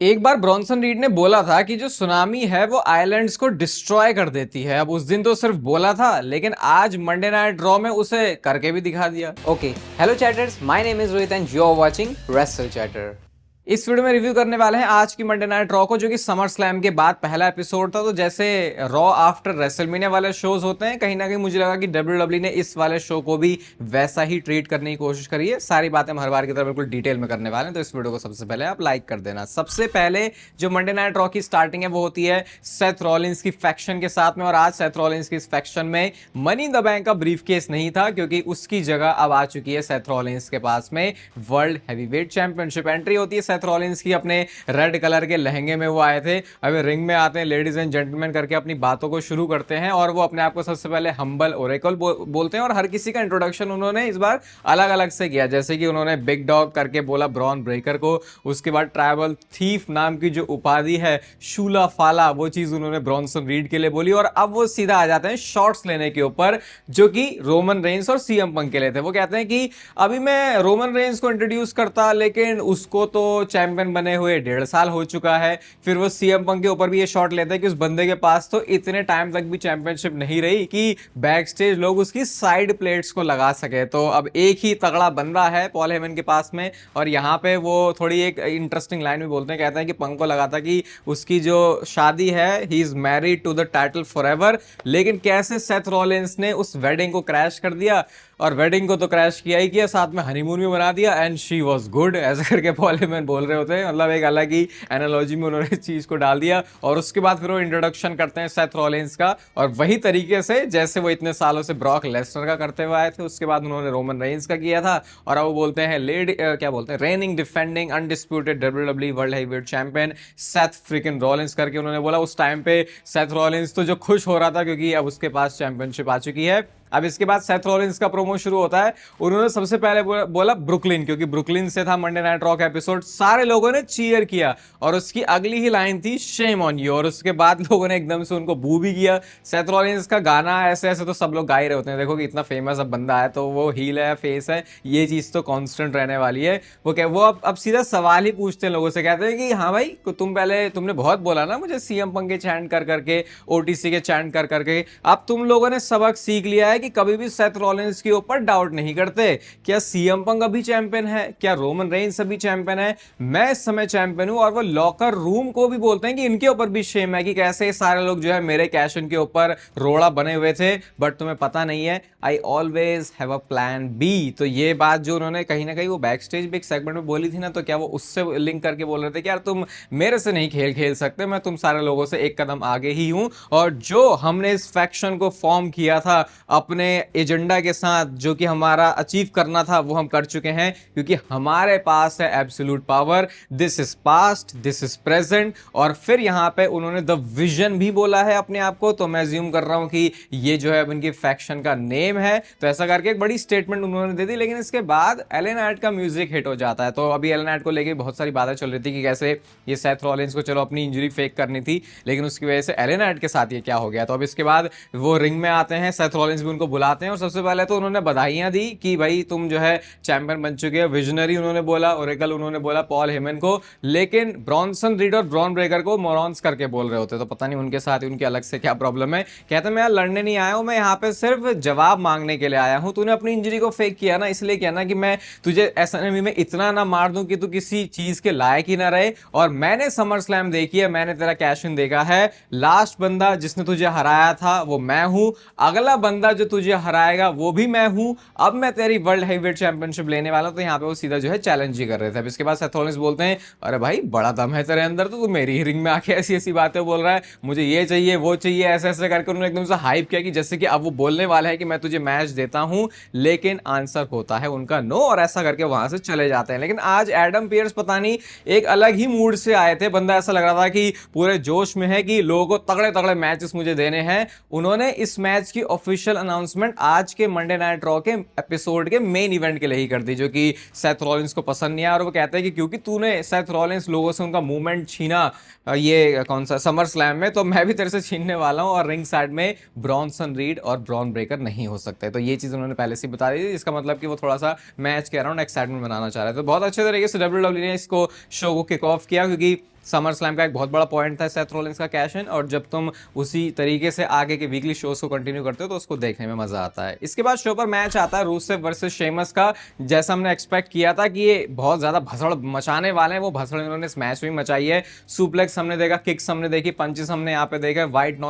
एक बार Bronson read ने बोला था कि जो सुनामी है वो आइलैंड्स को डिस्ट्रॉय कर देती है। अब उस दिन तो सिर्फ बोला था, लेकिन आज मंडे नाइट ड्रॉ में उसे करके भी दिखा दिया। Okay, hello chatters, my name is Rohit and you are watching Wrestle Chatter. इस वीडियो में रिव्यू करने वाले हैं आज की मंडे नाइट रॉ को, जो कि समर स्लैम के बाद पहला एपिसोड था। तो जैसे रॉ आफ्टर रेसलमेनिया वाले शोज होते हैं, कहीं ना कहीं मुझे लगा कि डब्ल्यूडब्ल्यू ने इस वाले शो को भी वैसा ही ट्रीट करने की कोशिश करी है। सारी बातें हम हर बार की तरह बिल्कुल डिटेल में करने वाले हैं, तो इस वीडियो को सबसे पहले आप लाइक कर देना। सबसे पहले जो मंडे नाइट रॉ की स्टार्टिंग है वो होती है सेथ रॉलिंस की फैक्शन के साथ में। और आज सेथ रॉलिंस की इस फैक्शन में मनी इन द बैंक का ब्रीफ केस नहीं था, क्योंकि उसकी जगह अब आ चुकी है सेथ रॉलिंस के पास में वर्ल्ड हैवीवेट चैंपियनशिप। एंट्री होती है सेथ रॉलिंस की, अपने रेड कलर के लहंगे में वो आए थे। अभी रिंग में आते हैं, लेडीज एंड जेंटलमैन करके अपनी बातों को शुरू करते हैं, और वो अपने आप को सबसे पहले हम्बल ओरेकल बोलते हैं। और हर किसी का इंट्रोडक्शन उन्होंने इस बार अलग अलग से किया, जैसे कि उन्होंने बिग डॉग करके बोला ब्रॉन ब्रेकर को। उसके बाद ट्राइबल थीफ नाम की जो उपाधि है, शूला फाला, वो चीज उन्होंने ब्रॉन्सन रीड के लिए बोली। और अब वो सीधा आ जाते हैं शॉर्ट्स लेने के ऊपर, जो कि रोमन रेंस और सीएम पंक के लिए थे। वो कहते हैं कि अभी मैं रोमन रेंस को इंट्रोड्यूस करता, लेकिन उसको तो चैंपियन बने हुए 1.5 साल हो चुका है। फिर वो सीएम पंक के ऊपर भी ये शॉट लेते हैं कि उस बंदे के पास तो इतने टाइम तक भी चैंपियनशिप नहीं रही कि बैक स्टेज लोग उसकी साइड प्लेट्स को लगा सके। तो अब एक ही तगड़ा बंदा है पॉल हेमन के पास में। और यहाँ पे वो थोड़ी एक इंटरेस्टिंग लाइन भी बोलते हैं, कहते हैं कि पंक को लगा था कि उसकी जो शादी है, he is married to the title forever, लेकिन कैसे सेथ रॉलिंस ने उस वेडिंग को क्रैश कर दिया। और वेडिंग को तो क्रैश किया ही किया, साथ में हनीमून भी बना दिया, एंड शी वॉज गुड, ऐसा करके पॉल हेमन बोल रहे होते हैं। मतलब एक अलग ही एनालॉजी में उन्होंने इस चीज को डाल दिया। और उसके बाद फिर वो इंट्रोडक्शन करते हैं सेथ रॉलिंस का, और वही तरीके से जैसे वो इतने सालों से ब्रॉक लेसनर का करते हुए आए थे। उसके बाद उन्होंने रोमन रेंस का किया था, और अब वो बोलते हैं क्या बोलते हैं, reigning defending undisputed WW world heavyweight champion Seth Freakin Rollins करके उन्होंने बोला। उस टाइम पे सेथ रॉलिंस तो जो खुश हो रहा था, क्योंकि अब उसके पास चैंपियनशिप आ चुकी है। अब इसके बाद सेथ रॉलिंस का प्रोमो शुरू होता है। उन्होंने सबसे पहले बोला ब्रुकलिन, क्योंकि ब्रुकलिन से था मंडे नाइट रॉ का एपिसोड। सारे लोगों ने चीयर किया, और उसकी अगली ही लाइन थी शेम ऑन यू। और उसके बाद लोगों ने एकदम से उनको बू भी किया। सेथ रॉलिंस का गाना ऐसे ऐसे तो सब लोग गा ही रहे होते हैं, देखो कि इतना फेमस अब बंदा है, तो वो हील है, फेस है, ये चीज तो कांस्टेंट रहने वाली है। वो अब सीधा सवाल ही पूछते हैं लोगों से, कहते हैं कि हाँ भाई, तुमने बहुत बोला ना मुझे सीएम पंक के चैंट कर करके, ओटीसी के चैंट कर करके, अब तुम लोगों ने सबक सीख लिया है कि कभी भी सेथ रॉलिंस के ऊपर डाउट नहीं करते। क्या सीएम पंक अभी चैंपियन है? क्या रोमन रेंस अभी चैंपियन है? मैं इस समय चैंपियन हूं। और वो लॉकर रूम को भी बोलते हैं कि इनके ऊपर भी शेम है कि कैसे सारे लोग जो है मेरे कैश इन के ऊपर रोड़ा बने हुए थे, बट तुम्हें पता नहीं है, I always have a plan B. तो ये बात जो उन्होंने कहीं ना कहीं वो बैक स्टेज भी एक सेगमेंट में बोली थी ना, तो क्या वो उससे लिंक करके बोल रहे थे कि यार तुम मेरे से नहीं खेल खेल सकते, मैं तुम सारे लोगों से एक कदम आगे ही हूं। और जो हमने इस फैक्शन को फॉर्म किया था अपने एजेंडा के साथ, जो कि हमारा अचीव करना था, वो हम कर चुके हैं, क्योंकि हमारे पास है absolute power. This is past, this is present. और फिर यहां पे उन्होंने द विजन भी बोला है अपने आप को, तो मैं ज्यूम कर रहा हूं कि ये जो है उनकी फैक्शन का नेम है। तो ऐसा करके एक बड़ी स्टेटमेंट उन्होंने दे दी। लेकिन इसके बाद एले नाइट का म्यूजिक हिट हो जाता है। तो अभी एले नाइट को लेके बहुत सारी बातें चल रही थी कि कैसे ये सेथ रॉलिंस को चलो अपनी इंजरी फेक करनी थी, लेकिन उसकी वजह से एले नाइट के साथ ये क्या हो गया। तो अब इसके बाद वो रिंग में आते हैं, सेथ रॉलिंस भी उनको बुलाते हैं, और सबसे पहले तो उन्होंने बधाइयां दी कि भाई तुम जो है चैंपियन बन चुके हो। विजनरी उन्होंने बोला, ओरेकल उन्होंने बोला पॉल हेमन को, लेकिन ब्रॉन्सन रीड और ब्रॉन ब्रेकर को मोरॉन्स करके बोल रहे होते। तो पता नहीं उनके साथ उनके अलग से क्या प्रॉब्लम है। कहते मैं यहाँ लड़ने नहीं आया हूं, मैं यहाँ पे सिर्फ जवाब मांगने के लिए आया हूं। तूने अपनी इंजरी को फेक किया ना, इसलिए किया ना कि मैं तुझे एसएनएमई में इतना ना मार दूं कि तू किसी चीज के लायक ही ना रहे। और मैंने समर स्लैम देखी है, मैंने तेरा कैश इन देखा है। लास्ट बंदा जिसने तुझे हराया था वो मैं हूं, अगला बंदा जो तुझे हराएगा वो भी मैं हूं। अब मैं तेरी वर्ल्ड हैवीवेट चैंपियनशिप लेने वाला हूं। तो यहाँ पे वो सीधा जो है चैलेंज ही कर रहे थे। अब इसके बाद सेथ रॉलिंस बोलते हैं, अरे भाई बड़ा दम है तेरे अंदर, तो तू मेरी ही रिंग में आके ऐसी ऐसी बातें बोल रहा है, मुझे ये चाहिए वो चाहिए, ऐसे ऐसे करके उन्होंने एकदम से हाइप किया कि जैसे कि अब वो बोलने वाला है कि मैं तुझे मैच देता हूं। लेकिन आंसर होता है उनका नो, और ऐसा करके वहां से चले जाते हैं। लेकिन आज एडम पियर्स पता नहीं एक अलग ही मूड से आए थे। बंदा ऐसा लग रहा था कि पूरे जोश में है कि लोगों को तगड़े तगड़े मैचेस मुझे देने हैं। उन्होंने इस मैच की ऑफिशियल अनाउंसमेंट आज के मंडे नाइट रॉ के एपिसोड के मेन इवेंट के लिए ही कर दी, जो कि सेथ रॉलिंस को पसंद नहीं आया। और वो कहते हैं कि क्योंकि तूने सेथ रॉलिंस लोगों से उनका मूवमेंट छीना ये कौन सा समर स्लैम में, तो मैं भी तेरे से छीनने वाला हूं। और रिंग साइड में ब्रॉन्सन रीड और ब्रॉन ब्रेकर नहीं हो सकते। तो ये चीज उन्होंने पहले से बता दी थी, इसका मतलब कि वो थोड़ा सा मैच के अराउंड एक्साइटमेंट बनाना चाह रहे थे। तो बहुत अच्छे तरीके से डब्ल्यूडब्ल्यू ने इसको शो को किक ऑफ किया, क्योंकि समर स्लैम का एक बहुत बड़ा पॉइंट था सेथ रोलिंस का कैश इन, और जब तुम उसी तरीके से आगे के वीकली शोज को कंटिन्यू करते हो तो उसको देखने में मजा आता है। इसके बाद शो पर मैच आता है रूसेव वर्सेस शेमस का। जैसा हमने एक्सपेक्ट किया था कि ये बहुत ज्यादा भसड़ मचाने वाले हैं, वो भसड़ इन्होंने इस मैच में मचाई है। सुप्लेक्स हमने देखा, किक्स हमने देखी, पंचेस हमने यहाँ पे देखा, व्हाइट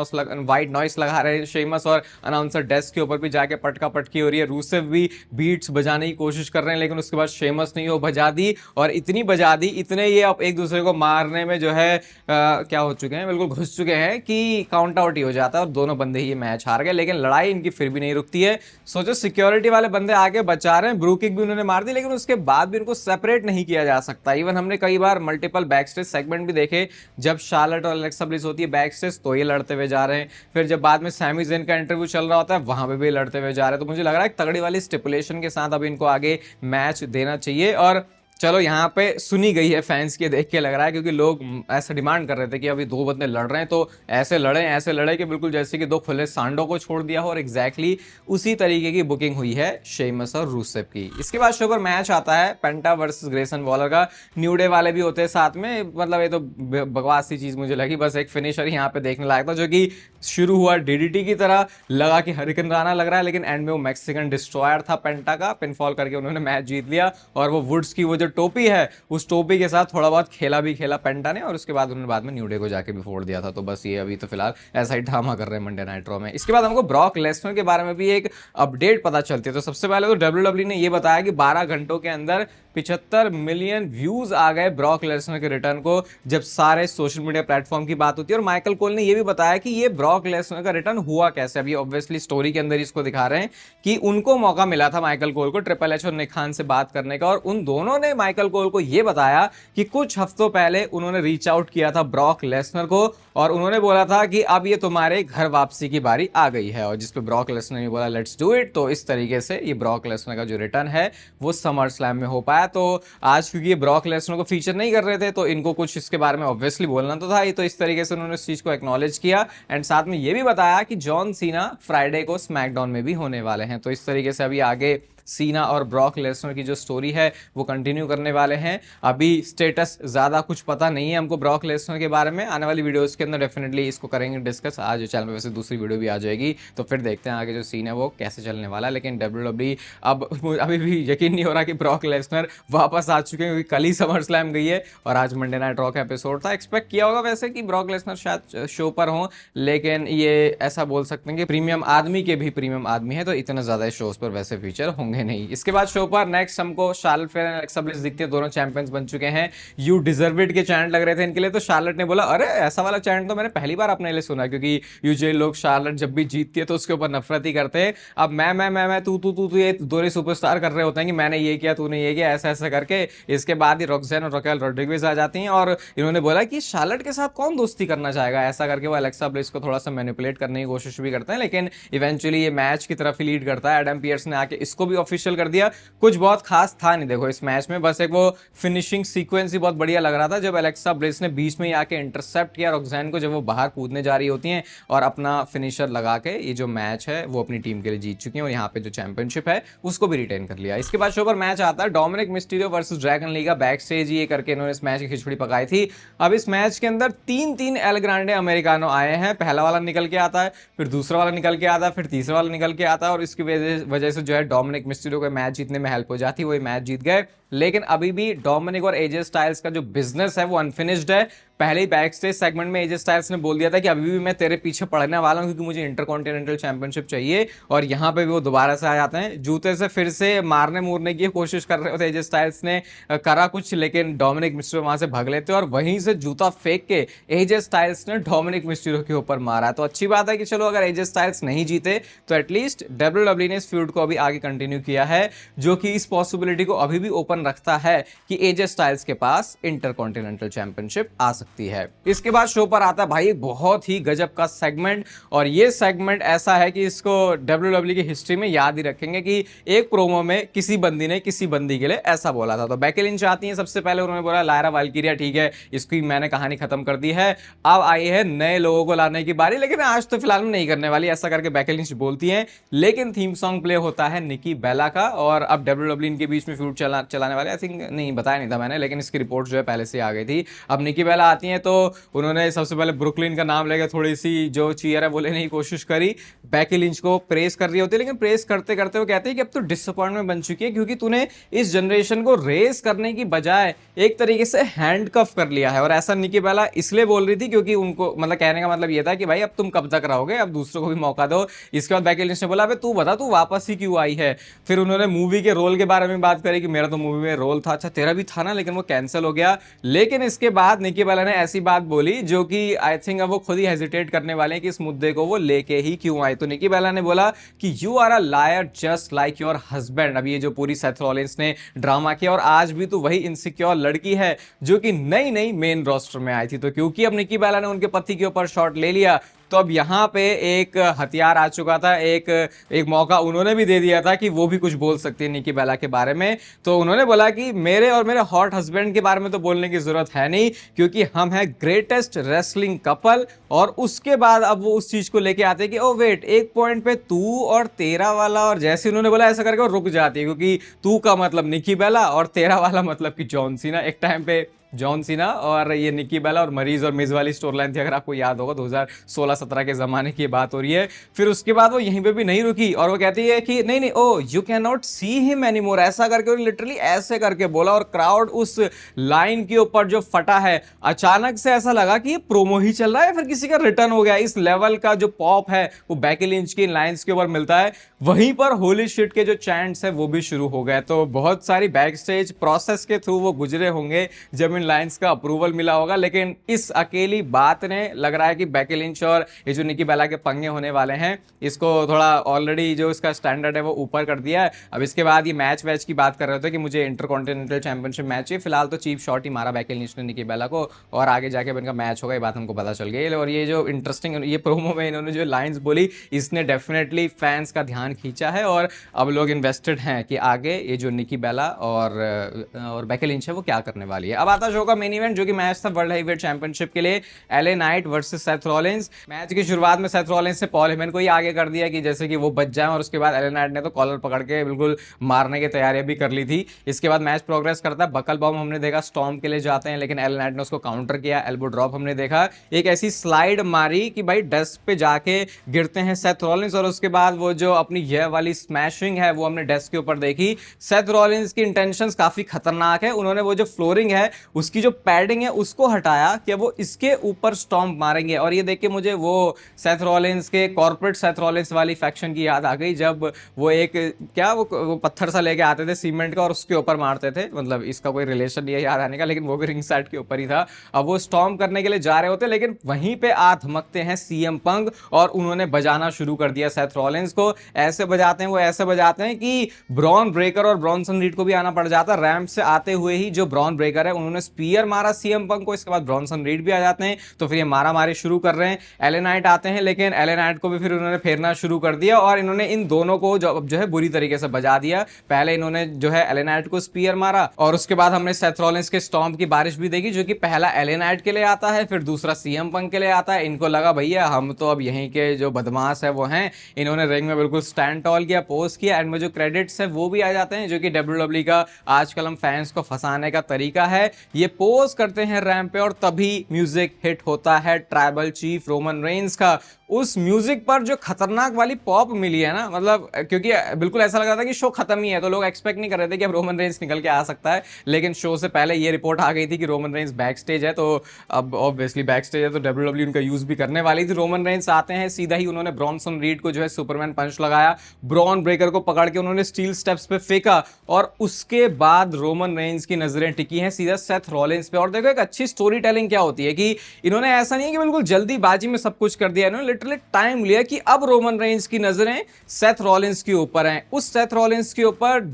नॉइस लगा रहे हैं शेमस, और अनाउंसर डेस्क के ऊपर भी जाके पटका पटकी हो रही है। रूसेव भी बीट्स बजाने की कोशिश कर रहे हैं, लेकिन उसके बाद शेमस ने वो बजा दी, और इतनी बजा दी, इतने ये अब एक दूसरे को मारने में जो है क्या हो चुके हैं, बिल्कुल घुस चुके हैं कि काउंट आउट ही हो जाता है और दोनों बंदे ही ये मैच हार गए। लेकिन लड़ाई इनकी फिर भी नहीं रुकती है। सोचो सिक्योरिटी वाले बंदे आगे बचा रहे हैं, ब्रू किक भी उन्होंने मार दी, लेकिन उसके बाद भी उनको सेपरेट नहीं किया जा सकता। इवन हमने कई बार मल्टीपल बैक स्टेज सेगमेंट भी देखे, जब शार्लेट और एलेक्सा ब्लिस होती है बैक स्टेज तो ये लड़ते हुए जा रहे हैं, फिर जब बाद में सैमी ज़ेन का इंटरव्यू चल रहा होता है वहां पे भी लड़ते हुए जा रहे हैं। तो मुझे लग रहा है तगड़ी वाली स्टिपुलेशन के साथ अब इनको आगे मैच देना चाहिए। और चलो यहाँ पे सुनी गई है फैंस के, देख के लग रहा है, क्योंकि लोग ऐसा डिमांड कर रहे थे कि अभी दो बंदे लड़ रहे हैं तो ऐसे लड़े कि बिल्कुल जैसे कि दो खुले सांडों को छोड़ दिया हो, और एग्जैक्टली उसी तरीके की बुकिंग हुई है शेमस और रूसेव की। इसके बाद शो पर मैच आता है पेंटा वर्सेस ग्रेसन वॉलर का। न्यू डे वाले भी होते हैं साथ में, मतलब ये तो बकवास सी चीज मुझे लगी, बस एक फिनिशर यहाँ पे देखने लायक था, जो कि शुरू हुआ डीडीटी की तरह, लगा कि हरिकन राना लग रहा है, लेकिन एंड में वो मैक्सिकन डिस्ट्रॉयर था पेंटा का, पिनफॉल करके उन्होंने मैच जीत लिया। और वो वुड्स की वो जो टोपी है, उस टोपी के साथ थोड़ा बहुत खेला पेंटा ने, और उसके बाद उन्होंने बाद में न्यू डे को जाके भी फोड़ दिया था। तो बस ये अभी तो फिलहाल ऐसा ही ड्रामा कर रहे हैं मंडे नाइट रॉ में। इसके बाद हमको ब्रॉक लेसनर के बारे में भी एक अपडेट पता चलती है। तो सबसे पहले तो डब्ल्यूडब्ल्यू ने ये बताया कि 12 घंटों के अंदर 75 मिलियन व्यूज आ गए ब्रॉक लेसनर के रिटर्न को, जब सारे सोशल मीडिया प्लेटफॉर्म की बात होती है। और माइकल कोल ने यह भी बताया कि ये ब्रॉक लेसनर का रिटर्न हुआ कैसे। अभी ऑब्वियसली स्टोरी के अंदर इसको दिखा रहे हैं कि उनको मौका मिला था माइकल कोल को ट्रिपल एच और निक खान से बात करने का, और उन दोनों ने माइकल कोल को यह बताया कि कुछ हफ्तों पहले उन्होंने रीच आउट किया था ब्रॉक लेसनर को, और उन्होंने बोला था कि अब ये तुम्हारे घर वापसी की बारी आ गई है। और जिस पे ब्रॉक लेसनर ने बोला लेट्स डू इट। तो इस तरीके से ये ब्रॉक लेसनर का जो रिटर्न है वो समर स्लैम में हो पाया। तो आज क्योंकि ये ब्रॉक लेसनर को फीचर नहीं कर रहे थे, तो इनको कुछ इसके बारे में ऑब्वियसली बोलना तो था ही, तो इस तरीके से उन्होंने इस चीज को एक्नॉलेज किया। एंड साथ में ये भी बताया कि जॉन सीना फ्राइडे को स्मैकडाउन में भी होने वाले हैं। तो इस तरीके से अभी आगे सीना और ब्रॉक लेसनर की जो स्टोरी है वो कंटिन्यू करने वाले हैं। अभी स्टेटस ज्यादा कुछ पता नहीं है हमको ब्रॉक लेसनर के बारे में, आने वाली वीडियोस के अंदर डेफिनेटली इसको करेंगे डिस्कस। आज चैनल में वैसे दूसरी वीडियो भी आ जाएगी, तो फिर देखते हैं आगे जो सीन है वो कैसे चलने वाला है। लेकिन डब्ल्यूडब्ल्यूई अब अभी भी यकीन नहीं हो रहा कि ब्रॉक लेसनर वापस आ चुके हैं, क्योंकि कल ही समर स्लैम गई है और आज मंडे नाइट रॉ का एपिसोड था। एक्सपेक्ट किया होगा वैसे कि ब्रॉक लेसनर शायद शो पर हो, लेकिन ये ऐसा बोल सकते हैं कि प्रीमियम आदमी के भी प्रीमियम आदमी है, तो इतने ज्यादा शोज पर वैसे फीचर होंगे नहीं। इसके बाद शो पर नेक्स्ट हमको शार्लेट फेयर और एलेक्सा ब्लिस दिखती है, दोनों चैंपियंस बन चुके हैं। यू डिजर्व इट के चैंट लग रहे थे इनके लिए, तो शार्लेट ने बोला अरे ऐसा वाला चैंट तो मैंने पहली बार अपने लिए सुना, क्योंकि यूजुअली लोग शार्लेट जब भी जीतती है तो उसके ऊपर नफरत ही करते हैं। अब मैं तू ये दोनों सुपरस्टार कर रहे होते हैं कि मैंने ये किया तूने ये किया, ऐसा ऐसा करके। इसके बाद ही रॉक्सेन और रॉकेल रॉड्रिगेज आ जाती हैं, और इन्होंने बोला कि शार्लेट के साथ कौन दोस्ती करना चाहेगा, ऐसा करके वो एलेक्सा ब्लिस को थोड़ा सा मैनिपुलेट करने की कोशिश भी करते हैं। लेकिन इवेंचुअली ये मैच की तरफ ही लीड करता है। एडम पियर्स ने आके इसको भी ऑफिशियल कर दिया। कुछ बहुत खास था नहीं देखो इस मैच में, बस एक वो फिनिशिंग सीक्वेंस ही बहुत बढ़िया लग रहा था, जब एलेक्सा ब्लिस ने बीच में ही आके इंटरसेप्ट किया रॉक्सेन को, जब वो बाहर कूदने जा रही होती हैं, और अपना फिनिशर लगा के ये जो मैच है वो अपनी टीम के लिए जीत चुकी हैं, और यहाँ पे जो चैंपियनशिप है उसको भी रिटेन कर लिया। इसके बाद शो पर मैच आता है Dominik Mysterio versus dragon league का। बैक स्टेज ये करके इन्होंने इस मैच की खिचड़ी पकाई थी। अब इस मैच के अंदर तीन एल ग्रांडे अमेरिकानो आए हैं। पहला वाला निकल के आता है, फिर दूसरा वाला निकल के आता है, फिर तीसरा वाला निकल के आता है, और इसकी वजह से जो है डोमिनिक मिस्टीरियो को मैच जीतने में हेल्प हो जाती है, वो मैच जीत गए। लेकिन अभी भी डोमिनिक और एजे स्टाइल्स का जो बिजनेस है वो अनफिनिश्ड है। पहले ही बैक स्टेज सेगमेंट में एजे स्टाइल्स ने बोल दिया था कि अभी भी मैं तेरे पीछे पड़ने वाला हूं, क्योंकि मुझे इंटरकॉन्टिनेंटल चैंपियनशिप चाहिए। और यहाँ पे भी वो दोबारा से आ जाते हैं, जूते से फिर से मारने मूरने की कोशिश कर रहे होते। एजे स्टाइल्स ने करा कुछ, लेकिन डोमिनिक मिस्टीरियो वहां से भाग लेते, और वहीं से जूता फेंक के एजे स्टाइल्स ने डोमिनिक मिस्टीरियो के ऊपर मारा। तो अच्छी बात है कि चलो अगर एजे स्टाइल्स नहीं जीते तो एटलीस्ट डब्ल्यूडब्ल्यूई ने इस फ्यूड को अभी आगे कंटिन्यू किया है, जो कि इस पॉसिबिलिटी को अभी भी ओपन रखता है कि एजे स्टाइल्स के पास इंटरकॉन्टिनेंटल चैंपियनशिप आ सकती है। इसके बाद शो पर आता है भाई एक बहुत ही गजब का सेगमेंट, और ये सेगमेंट ऐसा है कि इसको डब्ल्यूडब्ल्यूई की हिस्ट्री में याद ही रखेंगे कि एक प्रोमो में किसी बंदी ने किसी बंदी के लिए ऐसा बोला था। तो बेकी लिंच आती है, सबसे पहले उन्होंने बोला लायरा वाल्किरिया ठीक है, इसकी मैंने कहानी खत्म कर दी है, अब आई है नए लोगों को लाने की बारी, लेकिन आज तो फिलहाल में नहीं करने वाली, ऐसा करके बेकी लिंच बोलती हैं। लेकिन थीम सॉन्ग प्ले होता है निकी बेला का, और अब डब्ल्यूडब्ल्यूई इनके बीच में फ्यूड चलाने बताने वाले, आई थिंक नहीं बताया नहीं था मैंने, लेकिन इसकी रिपोर्ट जो है पहले से आ गई थी। अब निकी बेला आती हैं तो उन्होंने सबसे पहले ब्रुकलिन का नाम लेकर थोड़ी सी जो चीयर है वो लेने की कोशिश करी, बैकी लिंच को प्रेस कर रही होती है, लेकिन प्रेस करते करते वो कहते हैं कि अब तो डिसअपॉइंटमेंट बन चुकी है क्योंकि तूने इस जनरेशन को रेस करने की बजाय एक तरीके से हैंडकफ कर लिया है। और ऐसा निकी बेला इसलिए बोल रही थी क्योंकि उनको मतलब कहने का मतलब ये था कि भाई अब तुम कब तक रहोगे, अब दूसरों को भी मौका दो। इसके बाद बैकी लिंच ने बोला अबे तू बता तू वापस ही क्यों आई है। फिर उन्होंने मूवी के रोल के बारे में बात करी कि मेरा तो मूवी में रोल था, अच्छा तेरा भी था ना, लेकिन वो कैंसिल हो गया। लेकिन इसके बाद निकी बेला ने ऐसी बात बोली जो कि आई थिंक अब वो खुद ही हेजिटेट करने वाले हैं कि इस मुद्दे को वो लेके ही क्यों आए। तो निकी बेला ने बोला कि you are a liar just like your husband. अब ये जो पूरी सेथ रॉलिंस ने ड्रामा किया, और आज भी तो वही इनसिक्योर लड़की है जो कि नई नई मेन रोस्टर में आई थी। तो क्योंकि अब निकी बेला ने उनके पति के ऊपर शॉट ले लिया तो अब यहां पे एक हथियार आ चुका था, एक मौका उन्होंने भी दे दिया था कि वो भी कुछ बोल सकती है निकी बेला के बारे में। तो उन्होंने बोला कि मेरे और मेरे हॉट हस्बैंड के बारे में तो बोलने की जरूरत है नहीं क्योंकि हम हैं ग्रेटेस्ट रेसलिंग कपल। और उसके बाद अब वो उस चीज को लेके आते हैं कि ओ वेट, एक पॉइंट पे तू और तेरा वाला, और जैसे उन्होंने बोला ऐसा करके वो रुक जाती है क्योंकि तू का मतलब निकी बेला और तेरा वाला मतलब कि जॉन सीना। एक टाइम पे जॉन सीना और ये निकी बेला और मरीज और मिज वाली स्टोरी लाइन थी, अगर आपको याद होगा 2016-17 के जमाने की बात हो रही है। फिर उसके बाद वो यहीं पे भी नहीं रुकी और वो कहती है कि नहीं नहीं oh you can not see him anymore, ऐसा करके लिटरली ऐसे करके बोला। और क्राउड उस लाइन के ऊपर जो फटा है, अचानक से ऐसा लगा कि ये प्रोमो ही चल रहा है, फिर किसी का रिटर्न हो गया। इस लेवल का जो पॉप है वो बैकी लिंच की लाइंस के ऊपर मिलता है। वहीं पर होली शिट के जो चैंट्स है वो भी शुरू हो गए। तो बहुत सारी बैक स्टेज प्रोसेस के थ्रू वो गुजरे होंगे जब इन लाइंस का अप्रूवल मिला होगा, लेकिन इस अकेली बात ने लग रहा है कि बैकी लिंच और ये जो निकी बेला के पंगे होने वाले हैं, इसको थोड़ा ऑलरेडी जो इसका स्टैंडर्ड है वो ऊपर कर दिया है। अब इसके बाद ये मैच वैच की बात कर रहे थे कि मुझे इंटरकॉन्टिनेंटल चैंपियनशिप मैच है, फिलहाल तो चीप शॉट ही मारा बैकी लिंच ने निकी बेला को, और आगे जाके इनका मैच होगा ये बात हमको पता चल गई। और ये जो इंटरेस्टिंग ये प्रोमो में इन्होंने जो लाइंस बोली, इसने डेफिनेटली फैंस का ध्यान खींचा है और अब लोग इन्वेस्टेड हैं कि आगे ये जो निकी बेला और बैकी लिंच है वो क्या करने वाली है। अब आता शो का मेन इवेंट जो कि मैच था वर्ल्ड हेवीवेट चैंपियनशिप के लिए, LA night versus Seth Rollins. Match की शुरुआत में सेथ रॉलिंस ने पॉल हेमन को ही आगे कर दिया कि जैसे कि वो बच जाए, और उसके बाद एलए नाइट ने तो कॉलर पकड़ के बिल्कुल मारने की तैयारियां भी कर ली थी। इसके बाद मैच प्रोग्रेस करता है, बकल बॉम्ब हमने देखा स्टॉर्म के लिए जाते हैं, लेकिन एलए नाइट ने उसको काउंटर किया। एल्बो ड्रॉप हमने देखा, एक ऐसी स्लाइड मारी कि भाई डेस्क पे जाके गिरते हैं सेथ रॉलिंस, और उसके बाद वो जो अपनी यह वाली स्मैशिंग है वो हमने डेस्क के ऊपर देखी। सेथ रॉलिंस की इंटेंशंस काफी खतरनाक है, उन्होंने वो जो फ्लोरिंग है उसकी जो पैडिंग है उसको हटाया कि वो इसके ऊपर स्टॉम्प मारेंगे। और ये देख के मुझे वो सेथ रॉलिंस के कॉर्पोरेट सेथ रॉलिंस वाली फैक्शन की याद आ गई, जब वो एक क्या वो पत्थर सा लेके आते थे सीमेंट का और उसके ऊपर मारते थे। मतलब इसका कोई रिलेशन नहीं है याद आने का, लेकिन वो भी रिंग साइड के ऊपर ही था। अब वो स्टॉम्प करने के लिए जा रहे होते, लेकिन वहीं पे आ धमकते हैं सीएम पंक और उन्होंने बजाना शुरू कर दिया सेथ रॉलिंस को। ऐसे बजाते हैं वो, ऐसे बजाते हैं कि ब्रॉन ब्रेकर और ब्रॉनसन रीड को भी आना पड़ जाता। रैंप से आते हुए ही जो ब्रॉन ब्रेकर है उन्होंने स्पीयर मारा सीएम पंक को, इसके बाद ब्रॉनसन रीड भी आ जाते हैं, तो फिर ये मारा मारी शुरू कर रहे हैं। एलए नाइट आते हैं, लेकिन एलए नाइट को भी फिर उन्होंने फेरना शुरू कर दिया और इन्होंने इन दोनों को जो है बुरी तरीके से बजा दिया। पहले इन्होंने जो है एलए नाइट को स्पीयर मारा और उसके बाद हमने सेथ रॉलिंस के स्टॉम्प की बारिश भी देखी, जो कि पहला एलए नाइट के लिए आता है, फिर दूसरा सीएम पंक के लिए आता है। इनको लगा भैया हम तो अब यहीं के जो बदमाश है वो हैं। इन्होंने रिंग में बिल्कुल स्टैंड टॉल किया, पोज किया, एंड में जो क्रेडिट्स है वो भी आ जाते हैं, जो कि डब्ल्यूडब्ल्यूई का आजकल हम फैंस को फंसाने का तरीका है। ये पोज करते हैं रैंप पे और तभी म्यूजिक हिट होता है ट्राइबल चीफ रोमन रेंस का। उस म्यूजिक पर जो खतरनाक वाली पॉप मिली है ना, मतलब क्योंकि बिल्कुल ऐसा लग रहा था कि शो खत्म ही है, तो लोग एक्सपेक्ट नहीं कर रहे थे कि अब रोमन रेंस निकल के आ सकता है। लेकिन शो से पहले ये रिपोर्ट आ गई थी कि रोमन रेंस बैक स्टेज है, तो अब ऑब्वियसली बैक स्टेज है तो डब्ल्यूडब्ल्यूई उनका यूज भी करने वाली थी। रोमन रेंस आते हैं, सीधा ही उन्होंने ब्रॉनसन रीड को जो है सुपरमैन पंच लगाया, ब्रॉन ब्रेकर को पकड़ के उन्होंने स्टील स्टेप्स पे फेंका, और उसके बाद रोमन रेंस की नजरें टिकी हैं सीधा सेथ रॉलिंस पे। और देखो एक अच्छी स्टोरी टेलिंग क्या होती है कि इन्होंने ऐसा नहीं है कि बिल्कुल जल्दीबाजी में सब कुछ कर दिया, इन्होंने लिटरली टाइम लिया कि अब रोमन रेंस की नजरें सेथ रॉलिंस के ऊपर हैं, उस सेथ रॉलिंस के ऊपर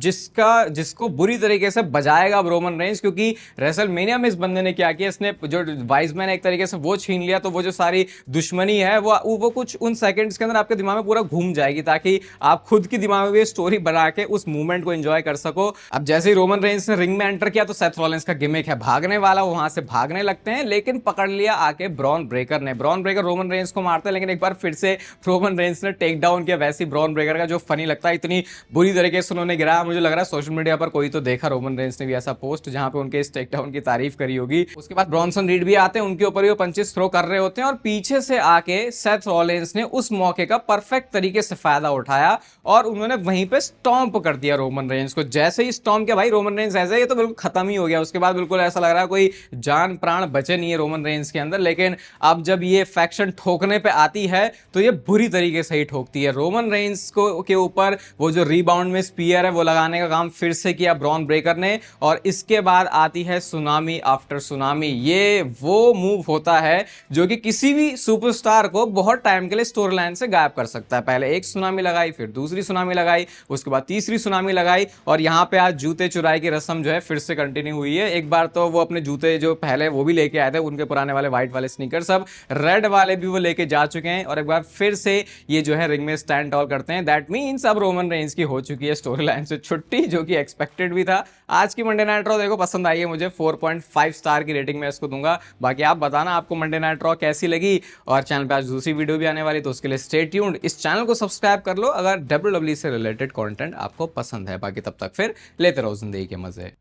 जिसको बुरी तरीके से बजाएगा अब रोमन रेंस। क्योंकि रेसलमेनिया में इस बंदे ने क्या किया, इसने जो वाइजमैन एक तरीके से वो छीन लिया, तो वो जो सारी दुश्मनी है वो कुछ उन सेकंड्स के अंदर आपके दिमाग में पूरा घूम जाएगी, ताकि आप खुद की दिमाग में स्टोरी बना के उस मूवमेंट को एंजॉय कर सको। अब जैसे ही रोमन रेंस ने रिंग में एंटर किया तो सेथ रॉलिंस का गिमिक है भागने वाला, वो वहां से भागने लगते हैं, लेकिन पकड़ लिया आके ब्रॉन ब्रेकर ने। ब्रॉन ब्रेकर रोमन रेंस को मारते हैं, लेकिन एक बार फिर से रोमन रेंस ने टेक डाउन किया वैसी ब्रॉन ब्रेकर का, जो फनी लगता है, इतनी बुरी तरीके से उन्होंने गिराया। मुझे लग रहा है सोशल मीडिया पर कोई तो देखा रोमन रेंस ने भी ऐसा पोस्ट जहां पे उनके इस टेक डाउन की तारीफ करी होगी। उसके बाद ब्रॉनसन रीड भी आते हैं, उनके ऊपर भी वो पंचेस थ्रो कर रहे होते हैं और पीछे से आके सेथ रॉलिंस ने उस मौके का परफेक्ट तरीके से फायदा उठाया और उन्होंने वहीं पे स्टॉम्प कर दिया रोमन रेंस को। जैसे ही स्टॉम्प किया भाई रोमन रेंस ऐसे ही तो बिल्कुल खत्म ही हो गया। उसके बाद बिल्कुल ऐसा लग रहा है कोई जान प्राण बचे नहीं है रोमन रेंस के अंदर। लेकिन अब जब ये फैक्शन ठोकने पे आती है तो ये बुरी तरीके से ही ठोकती है। रोमन रेंस को के ऊपर वो जो रीबाउंड में स्पीयर है वो लगाने का काम फिर से किया ब्रॉन ब्रेकर ने, और इसके बाद आती है सुनामी आफ्टर सुनामी। ये वो मूव होता है जो कि किसी भी सुपरस्टार को बहुत टाइम के लिए स्टोरी लाइन से गायब कर सकता है। पहले एक सुनामी लगाई, फिर दूसरी सुनामी लगाई, उसके बाद तीसरी सुनामी लगाई, और यहां पे आज जूते चुराई की रस्म जो है फिर से कंटिन्यू हुई है। एक बार तो वो अपने जूते जो पहले वो भी लेके आए थे, उनके पुराने वाले व्हाइट वाले स्नीकर, सब रेड वाले भी वो लेके जा चुके हैं, और एक बार फिर से ये जो है रिंग में स्टैंड टॉल करते हैं। दैट मींस अब रोमन रेंस की हो चुकी है स्टोरी लाइन से छुट्टी, जो कि एक्सपेक्टेड भी था। आज की मंडे नाइट रॉ देखो पसंद आई है मुझे, 4.5 स्टार की रेटिंग में इसको दूंगा। बाकी आप बताना आपको मंडे नाइट रॉ कैसी लगी, और चैनल पे आज दूसरी वीडियो भी आने वाली, तो उसके लिए स्टे ट्यून्ड। इस चैनल को सब्सक्राइब कर लो अगर WWE से रिलेटेड कंटेंट आपको पसंद है। बाकी तब तक फिर लेते रहो जिंदगी के मजे।